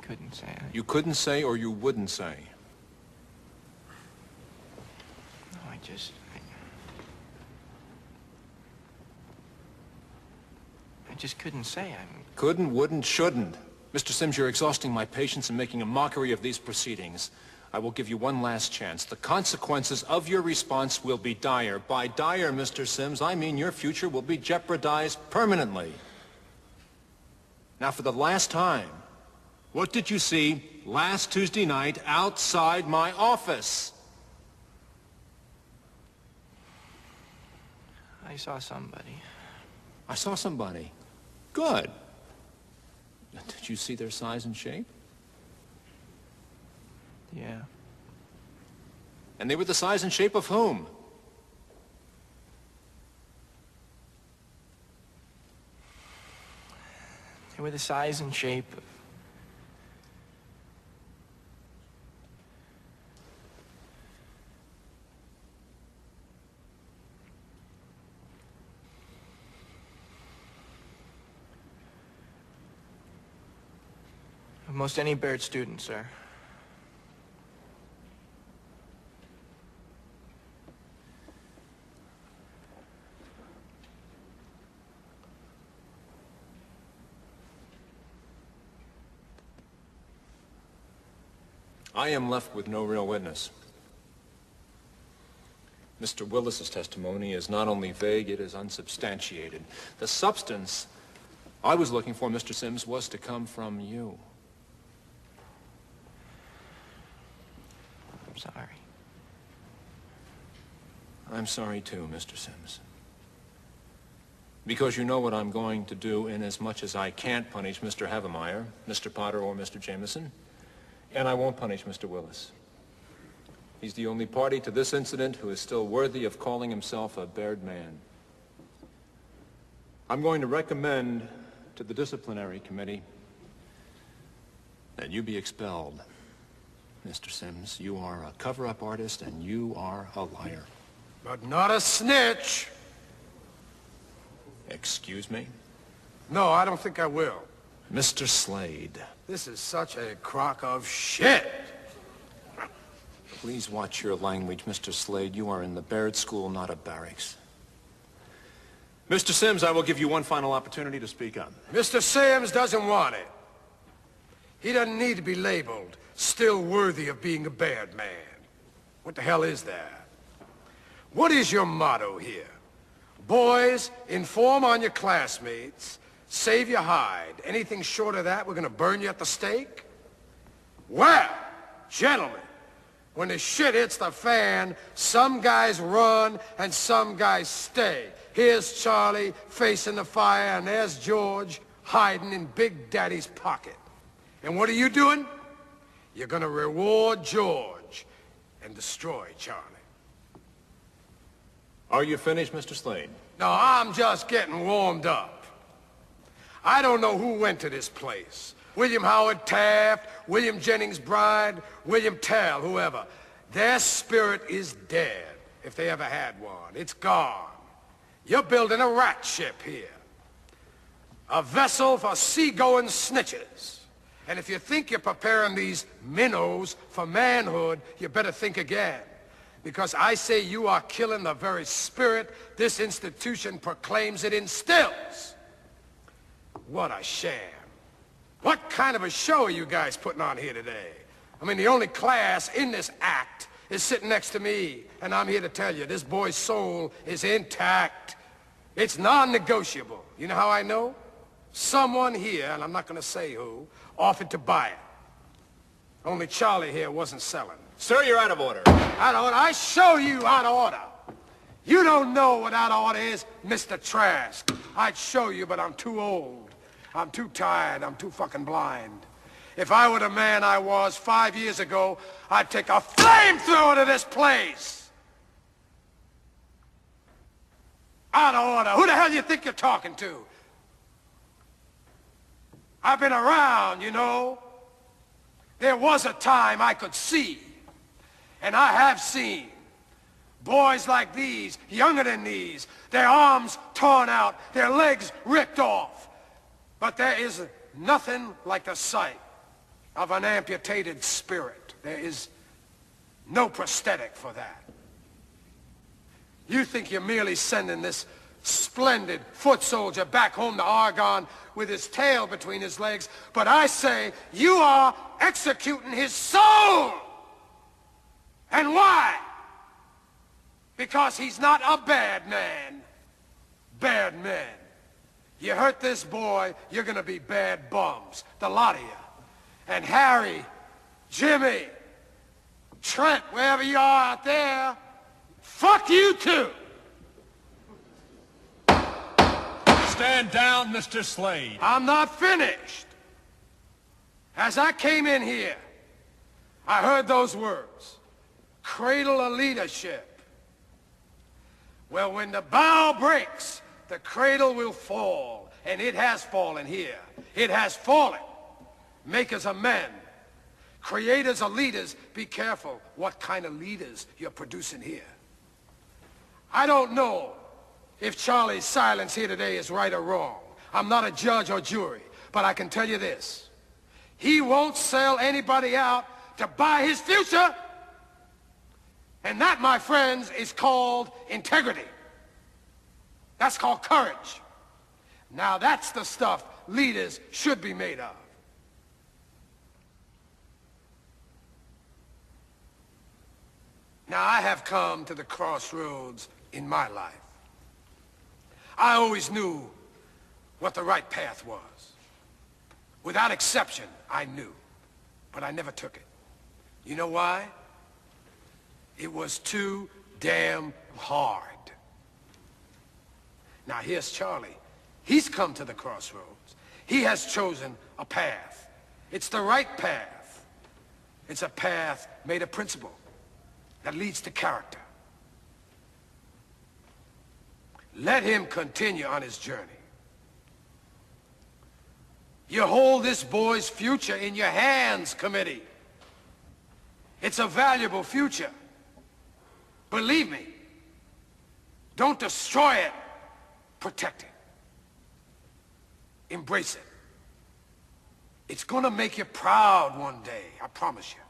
couldn't say. You couldn't say or you wouldn't say? No, I just couldn't say. Couldn't, wouldn't, shouldn't. Mr. Sims, you're exhausting my patience and making a mockery of these proceedings. I will give you one last chance. The consequences of your response will be dire. By dire, Mr. Sims, I mean your future will be jeopardized permanently. Now, for the last time, what did you see last Tuesday night outside my office? I saw somebody. I saw somebody. Good. Did you see their size and shape? Yeah. And they were the size and shape of whom? They were the size and shape of most any Baird student, sir. I am left with no real witness. Mr. Willis's testimony is not only vague, it is unsubstantiated. The substance I was looking for, Mr. Sims, was to come from you. I'm sorry. I'm sorry too, Mr. Sims. Because you know what I'm going to do inasmuch as I can't punish Mr. Havemeyer, Mr. Potter, or Mr. Jameson. And I won't punish Mr. Willis. He's the only party to this incident who is still worthy of calling himself a Baird man. I'm going to recommend to the disciplinary committee that you be expelled. Mr. Sims, you are a cover-up artist and you are a liar. But not a snitch. Excuse me? No, I don't think I will. Mr. Slade. This is such a crock of shit. Please watch your language, Mr. Slade. You are in the Baird School, not a barracks. Mr. Sims, I will give you one final opportunity to speak up. Mr. Sims doesn't want it. He doesn't need to be labeled still worthy of being a Baird man. What the hell is that? What is your motto here? Boys, inform on your classmates, save your hide. Anything short of that, we're gonna burn you at the stake? Well, gentlemen, when the shit hits the fan, some guys run and some guys stay. Here's Charlie facing the fire, and there's George hiding in Big Daddy's pocket. And what are you doing? You're gonna reward George and destroy Charlie. Are you finished, Mr. Slade? No, I'm just getting warmed up. I don't know who went to this place. William Howard Taft, William Jennings Bryan, William Tell, whoever. Their spirit is dead, if they ever had one. It's gone. You're building a rat ship here. A vessel for seagoing snitches. And if you think you're preparing these minnows for manhood, you better think again. Because I say you are killing the very spirit this institution proclaims it instills. What a sham. What kind of a show are you guys putting on here today? I mean, the only class in this act is sitting next to me, and I'm here to tell you, this boy's soul is intact. It's non-negotiable. You know how I know? Someone here, and I'm not going to say who, offered to buy it. Only Charlie here wasn't selling. Sir, you're out of order. Out of order? I show you out of order. You don't know what out of order is, Mr. Trask. I'd show you, but I'm too old. I'm too tired. I'm too fucking blind. If I were the man I was 5 years ago, I'd take a flamethrower to this place. Out of order. Who the hell do you think you're talking to? I've been around, you know. There was a time I could see, and I have seen, boys like these, younger than these, their arms torn out, their legs ripped off. But there is nothing like the sight of an amputated spirit. There is no prosthetic for that. You think you're merely sending this splendid foot soldier back home to Argonne with his tail between his legs, but I say you are executing his soul. And why? Because he's not a bad man. Bad men. You hurt this boy, you're gonna be bad bums. The lot of you. And Harry, Jimmy, Trent, wherever you are out there, fuck you too. Stand down, Mr. Slade. I'm not finished. As I came in here, I heard those words. Cradle of leadership. Well, when the bow breaks, the cradle will fall. And it has fallen here. It has fallen. Makers of men. Creators of leaders. Be careful what kind of leaders you're producing here. I don't know if Charlie's silence here today is right or wrong. I'm not a judge or jury, but I can tell you this. He won't sell anybody out to buy his future. And that, my friends, is called integrity. That's called courage. Now that's the stuff leaders should be made of. Now I have come to the crossroads in my life. I always knew what the right path was. Without exception, I knew. But I never took it. You know why? It was too damn hard. Now here's Charlie. He's come to the crossroads. He has chosen a path. It's the right path. It's a path made of principle that leads to character. Let him continue on his journey. You hold this boy's future in your hands, committee. It's a valuable future. Believe me. Don't destroy it. Protect it. Embrace it. It's gonna make you proud one day, I promise you.